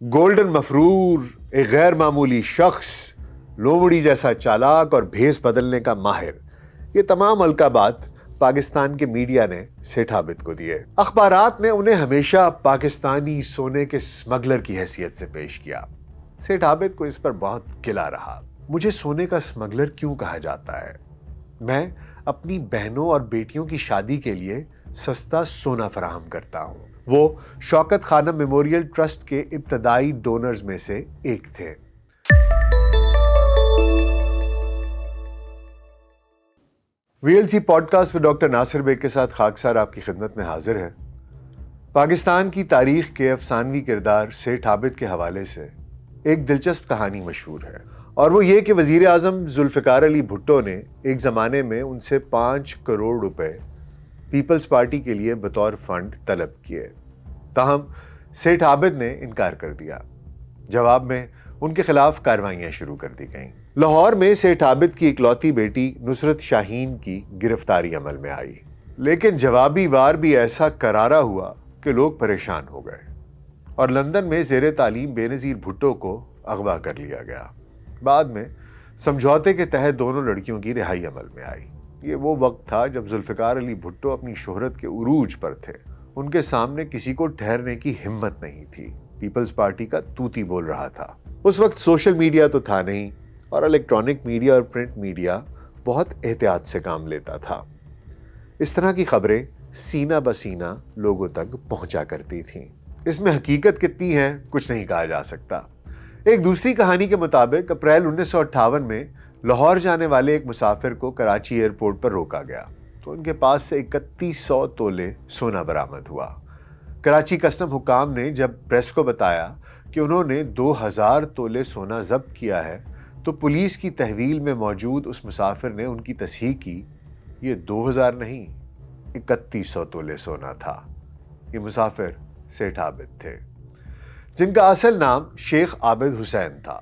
Golden مفرور، ایک غیر معمولی شخص، لومڑی جیسا چالاک اور بھیس بدلنے کا ماہر، یہ تمام القابات پاکستان کے میڈیا نے سیٹھ عابد کو دیے۔ اخبارات نے انہیں ہمیشہ پاکستانی سونے کے سمگلر کی حیثیت سے پیش کیا۔ سیٹھ عابد کو اس پر بہت گلہ رہا۔ مجھے سونے کا سمگلر کیوں کہا جاتا ہے؟ میں اپنی بہنوں اور بیٹیوں کی شادی کے لیے سستا سونا فراہم کرتا ہوں۔ وہ شوکت خانم میموریل ٹرسٹ کے ابتدائی ڈونرز میں سے ایک تھے۔ VLC پوڈ کاسٹ میں ڈاکٹر ناصر بیگ کے ساتھ خاکسار آپ کی خدمت میں حاضر ہے۔ پاکستان کی تاریخ کے افسانوی کردار سیٹھ عابد کے حوالے سے ایک دلچسپ کہانی مشہور ہے، اور وہ یہ کہ وزیر اعظم ذوالفقار علی بھٹو نے ایک زمانے میں ان سے 5 کروڑ روپے پیپلز پارٹی کے لیے بطور فنڈ طلب کیے، تاہم سیٹھ عابد نے انکار کر دیا۔ جواب میں ان کے خلاف کارروائیاں شروع کر دی گئیں۔ لاہور میں سیٹھ عابد کی اکلوتی بیٹی نصرت شاہین کی گرفتاری عمل میں آئی، لیکن جوابی وار بھی ایسا کرارا ہوا کہ لوگ پریشان ہو گئے، اور لندن میں زیر تعلیم بے نظیر بھٹو کو اغوا کر لیا گیا۔ بعد میں سمجھوتے کے تحت دونوں لڑکیوں کی رہائی عمل میں آئی۔ یہ وہ وقت تھا جب ذوالفقار علی بھٹو اپنی شہرت کے عروج پر تھے۔ ان کے سامنے کسی کو ٹھہرنے کی ہمت نہیں تھی۔ پیپلز پارٹی کا توتی بول رہا تھا۔ اس وقت سوشل میڈیا تو تھا نہیں، اور الیکٹرانک میڈیا اور پرنٹ میڈیا بہت احتیاط سے کام لیتا تھا۔ اس طرح کی خبریں سینہ بسینہ لوگوں تک پہنچا کرتی تھیں۔ اس میں حقیقت کتنی ہے کچھ نہیں کہا جا سکتا۔ ایک دوسری کہانی کے مطابق اپریل 1958 میں لاہور جانے والے ایک مسافر کو کراچی ایئرپورٹ پر روکا گیا تو ان کے پاس سے 3100 تولے سونا برآمد ہوا۔ کراچی کسٹم حکام نے جب پریس کو بتایا کہ انہوں نے 2000 تولے سونا ضبط کیا ہے تو پولیس کی تحویل میں موجود اس مسافر نے ان کی تصحیح کی، یہ 2000 نہیں 3100 تولے سونا تھا۔ یہ مسافر سیٹھ عابد تھے، جن کا اصل نام شیخ عابد حسین تھا۔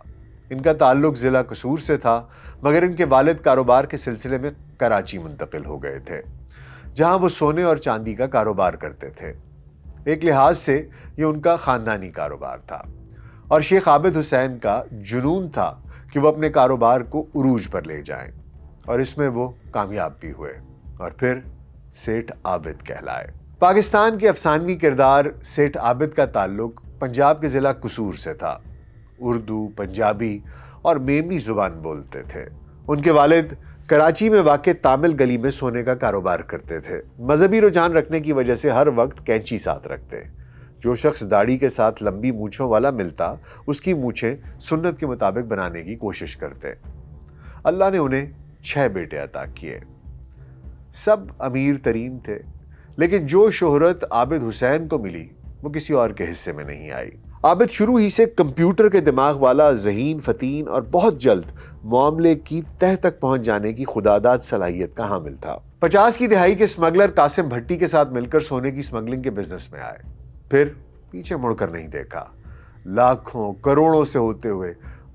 ان کا تعلق ضلع قصور سے تھا، مگر ان کے والد کاروبار کے سلسلے میں کراچی منتقل ہو گئے تھے، جہاں وہ سونے اور چاندی کا کاروبار کرتے تھے۔ ایک لحاظ سے یہ ان کا خاندانی کاروبار تھا، اور شیخ عابد حسین کا جنون تھا کہ وہ اپنے کاروبار کو عروج پر لے جائیں، اور اس میں وہ کامیاب بھی ہوئے، اور پھر سیٹھ عابد کہلائے۔ پاکستان کے افسانوی کردار سیٹھ عابد کا تعلق پنجاب کے ضلع قصور سے تھا۔ اردو، پنجابی اور میمنی زبان بولتے تھے۔ ان کے والد کراچی میں واقع تامل گلی میں سونے کا کاروبار کرتے تھے۔ مذہبی رجحان رکھنے کی وجہ سے ہر وقت کینچی ساتھ رکھتے۔ جو شخص داڑھی کے ساتھ لمبی مونچھوں والا ملتا، اس کی مونچھیں سنت کے مطابق بنانے کی کوشش کرتے۔ اللہ نے انہیں 6 بیٹے عطا کیے۔ سب امیر ترین تھے، لیکن جو شہرت عابد حسین کو ملی وہ کسی اور کے حصے میں نہیں آئی۔ عابد شروع ہی سے کمپیوٹر کے دماغ والا، ذہین، فتین اور بہت جلد معاملے کی تہ تک پہنچ جانے کی خداداد صلاحیت کا حامل تھا۔ 50 کی دہائی کے سمگلر قاسم بھٹی کے ساتھ مل کر سونے کی سمگلنگ کے بزنس میں آئے، پھر پیچھے مڑ کر نہیں دیکھا۔ لاکھوں کروڑوں سے ہوتے ہوئے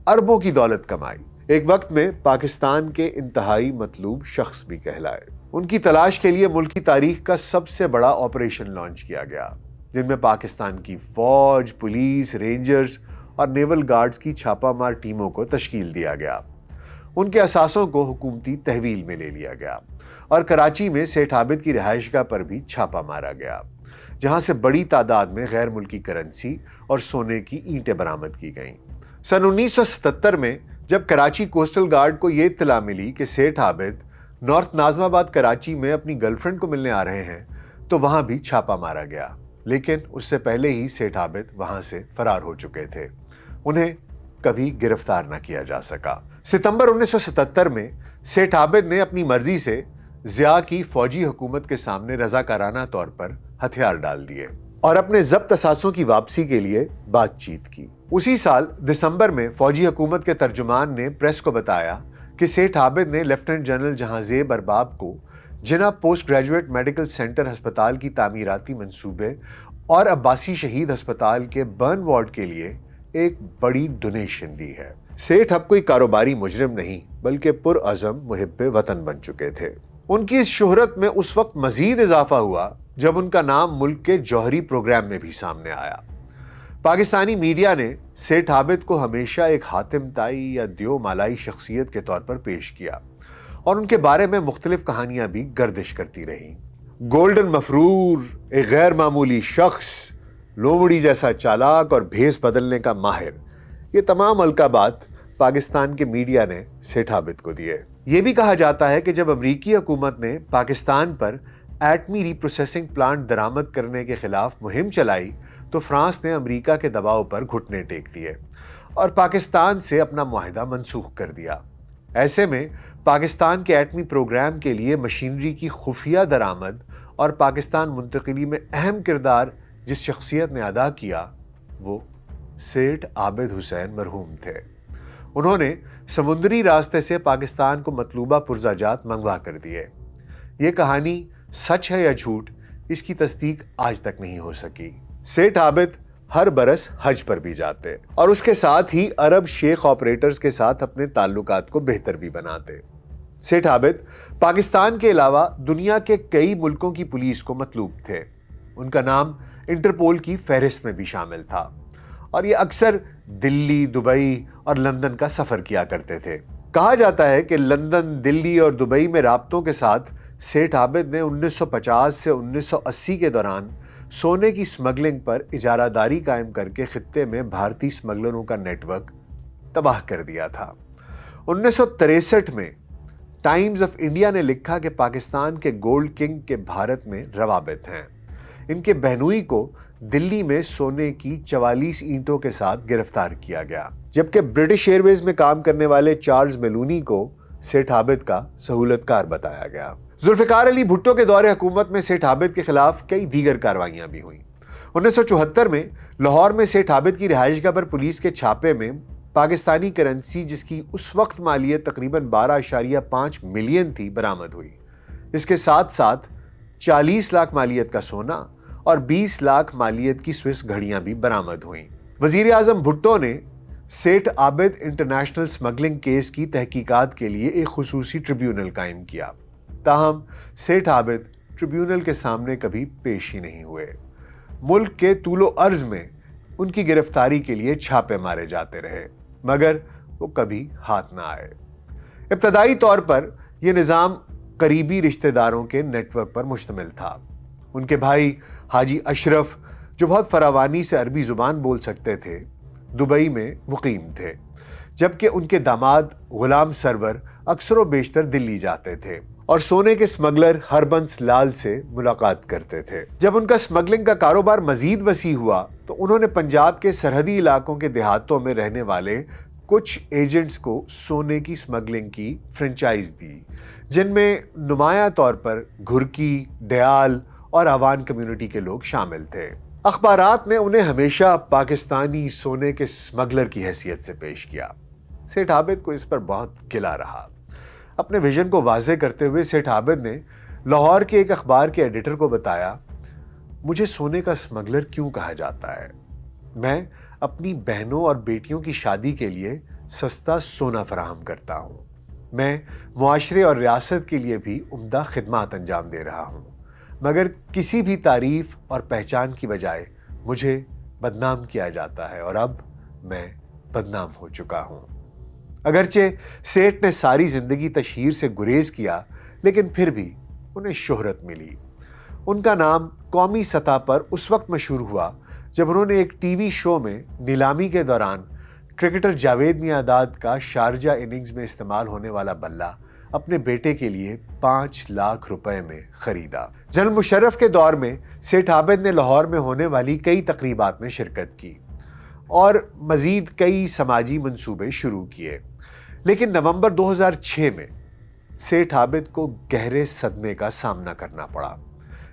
اربوں کی دولت کمائی۔ ایک وقت میں پاکستان کے انتہائی مطلوب شخص بھی کہلائے۔ ان کی تلاش کے لیے ملک کی تاریخ کا سب سے بڑا آپریشن لانچ کیا گیا، جن میں پاکستان کی فوج، پولیس، رینجرز اور نیول گارڈز کی چھاپہ مار ٹیموں کو تشکیل دیا گیا۔ ان کے اثاثوں کو حکومتی تحویل میں لے لیا گیا، اور کراچی میں سیٹھ عابد کی رہائش گاہ پر بھی چھاپہ مارا گیا، جہاں سے بڑی تعداد میں غیر ملکی کرنسی اور سونے کی اینٹیں برآمد کی گئیں۔ سن 1977 میں جب کراچی کوسٹل گارڈ کو یہ اطلاع ملی کہ سیٹھ عابد نارتھ ناظم آباد کراچی میں اپنی گرل فرینڈ کو ملنے آ رہے ہیں، تو وہاں بھی چھاپہ مارا گیا، لیکن اس سے پہلے ہی سیٹھ عابد وہاں سے فرار ہو چکے تھے۔ انہیں کبھی گرفتار نہ کیا جا سکا۔ ستمبر 1977 میں سیٹھ عابد نے اپنی مرضی سے ضیاء کی فوجی حکومت کے سامنے رضاکارانہ طور پر ہتھیار ڈال دیے اور اپنے ضبط اثاثوں کی واپسی کے لیے بات چیت کی۔ اسی سال دسمبر میں فوجی حکومت کے ترجمان نے پریس کو بتایا کہ سیٹھ عابد نے لیفٹیننٹ جنرل جہانزیب ارباب کو جناح پوسٹ گریجویٹ میڈیکل سینٹر ہسپتال کی تعمیراتی منصوبے اور عباسی شہید ہسپتال کے برن وارڈ کے لیے ایک بڑی ڈونیشن دی ہے۔ سیٹھ اب کوئی کاروباری مجرم نہیں بلکہ پرعزم محب وطن بن چکے تھے۔ ان کی اس شہرت میں اس وقت مزید اضافہ ہوا جب ان کا نام ملک کے جوہری پروگرام میں بھی سامنے آیا۔ پاکستانی میڈیا نے سیٹھ عابد کو ہمیشہ ایک حاتم طائی یا دیو مالائی شخصیت کے طور پر پیش کیا اور ان کے بارے میں مختلف کہانیاں بھی گردش کرتی رہیں۔ گولڈن مفرور، ایک غیر معمولی شخص، لومڑی جیسا چالاک اور بھیس بدلنے کا ماہر، یہ تمام القابات پاکستان کے میڈیا نے سیٹھ عابد کو دیے۔ یہ بھی کہا جاتا ہے کہ جب امریکی حکومت نے پاکستان پر ایٹمی ری پروسیسنگ پلانٹ درآمد کرنے کے خلاف مہم چلائی تو فرانس نے امریکہ کے دباؤ پر گھٹنے ٹیک دیے اور پاکستان سے اپنا معاہدہ منسوخ کر دیا۔ ایسے میں پاکستان کے ایٹمی پروگرام کے لیے مشینری کی خفیہ درآمد اور پاکستان منتقلی میں اہم کردار جس شخصیت نے ادا کیا وہ سیٹھ عابد حسین مرحوم تھے۔ انہوں نے سمندری راستے سے پاکستان کو مطلوبہ پرزہ جات منگوا کر دیے۔ یہ کہانی سچ ہے یا جھوٹ، اس کی تصدیق آج تک نہیں ہو سکی۔ سیٹھ عابد ہر برس حج پر بھی جاتے اور اس کے ساتھ ہی عرب شیخ آپریٹرز کے ساتھ اپنے تعلقات کو بہتر بھی بناتے۔ سیٹھ عابد پاکستان کے علاوہ دنیا کے کئی ملکوں کی پولیس کو مطلوب تھے۔ ان کا نام انٹرپول کی فہرست میں بھی شامل تھا اور یہ اکثر دلی، دبئی اور لندن کا سفر کیا کرتے تھے۔ کہا جاتا ہے کہ لندن، دلی اور دبئی میں رابطوں کے ساتھ سیٹھ عابد نے 1950 سے 1980 کے دوران سونے کی سمگلنگ پر اجارہ داری قائم کر کے خطے میں بھارتی سمگلروں کا نیٹ ورک تباہ کر دیا تھا۔ 1963 میں ٹائمز آف انڈیا نے لکھا کہ پاکستان کے گولڈ کنگ کے بھارت میں روابط ہیں۔ ان کے بہنوئی کو دلی میں سونے کی 44 اینٹوں کے ساتھ گرفتار کیا گیا، جبکہ برٹش ایئر ویز میں کام کرنے والے چارلز میلونی کو سیٹھ عابد کا سہولت کار بتایا گیا۔ ذوالفقار علی بھٹو کے دور حکومت میں سیٹھ عابد کے خلاف کئی دیگر کارروائیاں بھی ہوئیں۔ 1974 میں لاہور میں سیٹھ عابد کی رہائش گاہ پر پولیس کے چھاپے میں پاکستانی کرنسی جس کی اس وقت مالیت تقریباً 12.5 ملین تھی برآمد ہوئی۔ اس کے ساتھ ساتھ 40 لاکھ مالیت کا سونا اور 20 لاکھ مالیت کی سوئس گھڑیاں بھی برآمد ہوئیں۔ وزیر اعظم بھٹو نے سیٹھ عابد انٹرنیشنل سمگلنگ کیس کی تحقیقات کے لیے ایک خصوصی ٹریبیونل قائم کیا، تاہم سیٹھ عابد ٹریبیونل کے سامنے کبھی پیش ہی نہیں ہوئے۔ ملک کے طول و عرض میں ان کی گرفتاری کے لیے چھاپے مارے جاتے رہے مگر وہ کبھی ہاتھ نہ آئے۔ ابتدائی طور پر یہ نظام قریبی رشتہ داروں کے نیٹ ورک پر مشتمل تھا۔ ان کے بھائی حاجی اشرف، جو بہت فراوانی سے عربی زبان بول سکتے تھے، دبئی میں مقیم تھے، جبکہ ان کے داماد غلام سرور اکثر و بیشتر دلی جاتے تھے اور سونے کے سمگلر ہربنس لال سے ملاقات کرتے تھے۔ جب ان کا سمگلنگ کا کاروبار مزید وسیع ہوا تو انہوں نے پنجاب کے سرحدی علاقوں کے دیہاتوں میں رہنے والے کچھ ایجنٹس کو سونے کی سمگلنگ کی فرنچائز دی، جن میں نمایاں طور پر گھرکی، ڈیال اور آوان کمیونٹی کے لوگ شامل تھے۔ اخبارات نے انہیں ہمیشہ پاکستانی سونے کے سمگلر کی حیثیت سے پیش کیا۔ سیٹھ عابد کو اس پر بہت گلہ رہا۔ اپنے ویژن کو واضح کرتے ہوئے سیٹھ عابد نے لاہور کے ایک اخبار کے ایڈیٹر کو بتایا، مجھے سونے کا سمگلر کیوں کہا جاتا ہے؟ میں اپنی بہنوں اور بیٹیوں کی شادی کے لیے سستا سونا فراہم کرتا ہوں۔ میں معاشرے اور ریاست کے لیے بھی عمدہ خدمات انجام دے رہا ہوں، مگر کسی بھی تعریف اور پہچان کی بجائے مجھے بدنام کیا جاتا ہے اور اب میں بدنام ہو چکا ہوں۔ اگرچہ سیٹھ نے ساری زندگی تشہیر سے گریز کیا، لیکن پھر بھی انہیں شہرت ملی۔ ان کا نام قومی سطح پر اس وقت مشہور ہوا جب انہوں نے ایک ٹی وی شو میں نیلامی کے دوران کرکٹر جاوید میاں کا شارجہ اننگز میں استعمال ہونے والا بلہ اپنے بیٹے کے لیے 5 لاکھ روپے میں خریدا۔ جنرل مشرف کے دور میں سیٹھ عابد نے لاہور میں ہونے والی کئی تقریبات میں شرکت کی اور مزید کئی سماجی منصوبے شروع کیے، لیکن نومبر 2006 میں سیٹھ عابد کو گہرے صدمے کا سامنا کرنا پڑا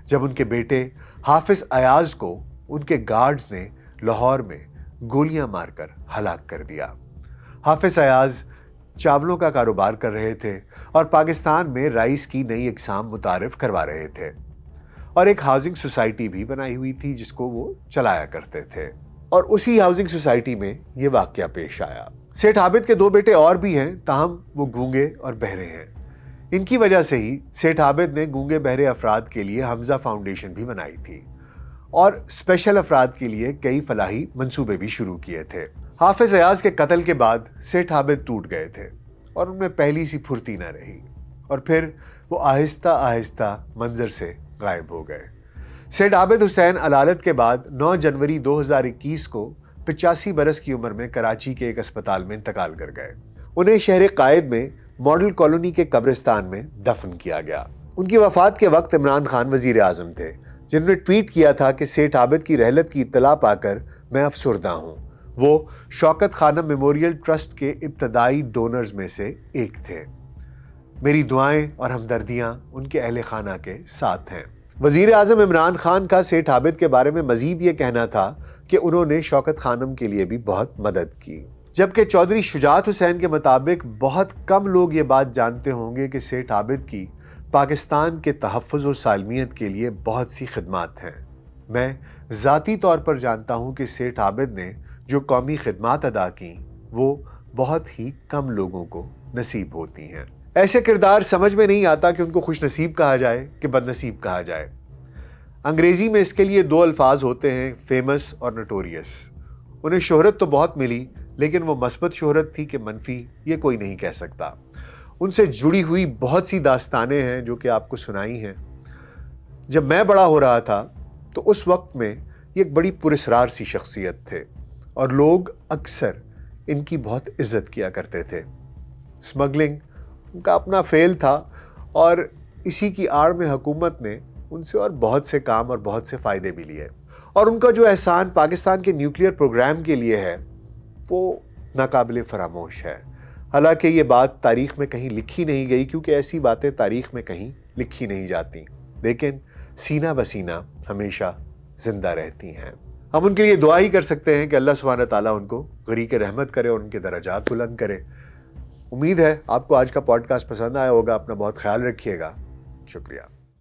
جب ان کے بیٹے حافظ ایاز کو ان کے گارڈز نے لاہور میں گولیاں مار کر ہلاک کر دیا۔ حافظ ایاز چاولوں کا کاروبار کر رہے تھے اور پاکستان میں رائس کی نئی اقسام متعارف کروا رہے تھے اور ایک ہاؤسنگ سوسائٹی بھی بنائی ہوئی تھی جس کو وہ چلایا کرتے تھے، اور اسی ہاؤسنگ سوسائٹی میں یہ واقعہ پیش آیا۔ سیٹھ عابد کے 2 بیٹے اور بھی ہیں، تاہم وہ گونگے اور بہرے ہیں۔ ان کی وجہ سے ہی سیٹھ عابد نے گونگے بہرے افراد کے لیے حمزہ فاؤنڈیشن بھی بنائی تھی اور اسپیشل افراد کے لیے کئی فلاحی منصوبے بھی شروع کیے تھے۔ حافظ ایاز کے قتل کے بعد سیٹھ عابد ٹوٹ گئے تھے اور ان میں پہلی سی پھرتی نہ رہی، اور پھر وہ آہستہ آہستہ منظر سے غائب ہو گئے۔ سیٹھ عابد حسین علالت کے بعد 9 جنوری 2021 کو 85 برس کی عمر میں کراچی کے ایک اسپتال میں انتقال کر گئے۔ انہیں شہر قائد میں ماڈل کالونی کے قبرستان میں دفن کیا گیا۔ ان کی وفات کے وقت عمران خان وزیر اعظم تھے، جنہوں نے ٹویٹ کیا تھا کہ سیٹھ عابد کی رحلت کی اطلاع پا کر میں افسردہ ہوں۔ وہ شوکت خانم میموریل ٹرسٹ کے ابتدائی ڈونرز میں سے ایک تھے۔ میری دعائیں اور ہمدردیاں ان کے اہل خانہ کے ساتھ ہیں۔ وزیر اعظم عمران خان کا سیٹھ عابد کے بارے میں مزید یہ کہنا تھا کہ انہوں نے شوکت خانم کے لیے بھی بہت مدد کی، جبکہ چودھری شجاعت حسین کے مطابق بہت کم لوگ یہ بات جانتے ہوں گے کہ سیٹھ عابد کی پاکستان کے تحفظ اور سالمیت کے لیے بہت سی خدمات ہیں۔ میں ذاتی طور پر جانتا ہوں کہ سیٹھ عابد نے جو قومی خدمات ادا کی وہ بہت ہی کم لوگوں کو نصیب ہوتی ہیں۔ ایسے کردار سمجھ میں نہیں آتا کہ ان کو خوش نصیب کہا جائے کہ بد نصیب کہا جائے۔ انگریزی میں اس کے لیے 2 الفاظ ہوتے ہیں، فیمس اور نوٹوریس۔ انہیں شہرت تو بہت ملی، لیکن وہ مثبت شہرت تھی کہ منفی، یہ کوئی نہیں کہہ سکتا۔ ان سے جڑی ہوئی بہت سی داستانیں ہیں جو کہ آپ کو سنائی ہیں۔ جب میں بڑا ہو رہا تھا تو اس وقت میں یہ ایک بڑی پراسرار سی شخصیت تھے اور لوگ اکثر ان کی بہت عزت کیا کرتے تھے۔ اسمگلنگ ان کا اپنا فعل تھا اور اسی کی آڑ میں حکومت نے ان سے اور بہت سے کام اور بہت سے فائدے بھی لیے، اور ان کا جو احسان پاکستان کے نیوکلیئر پروگرام کے لیے ہے وہ ناقابل فراموش ہے۔ حالانکہ یہ بات تاریخ میں کہیں لکھی نہیں گئی، کیونکہ ایسی باتیں تاریخ میں کہیں لکھی نہیں جاتی، لیکن سینہ بسینہ ہمیشہ زندہ رہتی ہیں۔ ہم ان کے لیے دعا ہی کر سکتے ہیں کہ اللہ سبحانہ تعالیٰ ان کو غریق رحمت کرے اور ان کے درجات بلند کرے۔ امید ہے آپ کو آج کا پوڈ کاسٹ پسند آیا ہوگا۔ اپنا بہت خیال رکھیے گا۔ شکریہ۔